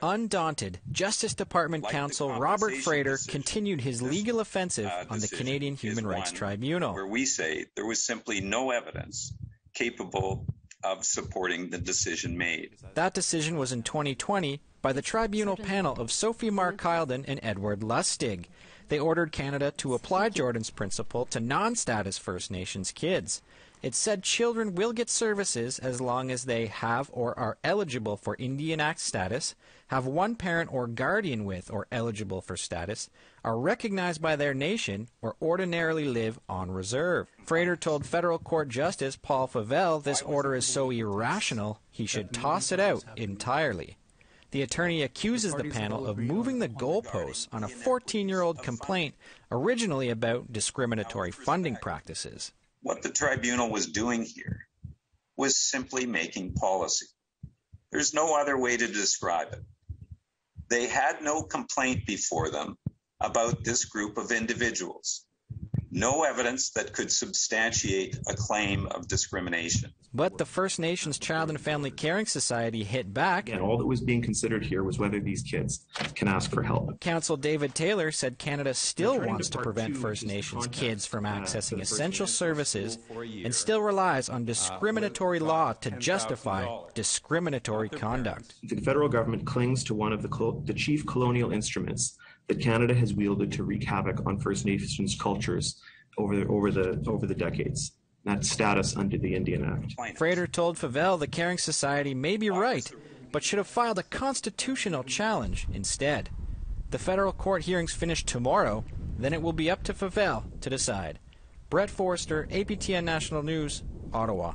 Undaunted, Justice Department counsel Robert Frater continued his legal offensive on the Canadian Human Rights Tribunal, where we say there was simply no evidence capable of supporting the decision made. That decision was in 2020 by the tribunal panel of Sophie Mark-Kildin and Edward Lustig. They ordered Canada to apply Jordan's principle to non-status First Nations kids. It said children will get services as long as they have or are eligible for Indian Act status, have one parent or guardian with or eligible for status, are recognized by their nation, or ordinarily live on reserve. Frater told federal court justice Paul Favell this order is so irrational he should toss it out entirely. The attorney accuses the panel of moving the goalposts on a 14-year-old complaint originally about discriminatory funding practices. What the tribunal was doing here was simply making policy. There's no other way to describe it. They had no complaint before them about this group of individuals. No evidence that could substantiate a claim of discrimination. But the First Nations Child and Family Caring Society hit back. And all that was being considered here was whether these kids can ask for help. Counsel David Taylor said Canada still wants to prevent First Nations kids from accessing essential services and still relies on discriminatory law to justify discriminatory conduct. The federal government clings to one of the chief colonial instruments that Canada has wielded to wreak havoc on First Nations cultures over the decades. That's status under the Indian Act. Frater told Favell the Caring Society may be right, but should have filed a constitutional challenge instead. The federal court hearings finish tomorrow, then it will be up to Favell to decide. Brett Forrester, APTN National News, Ottawa.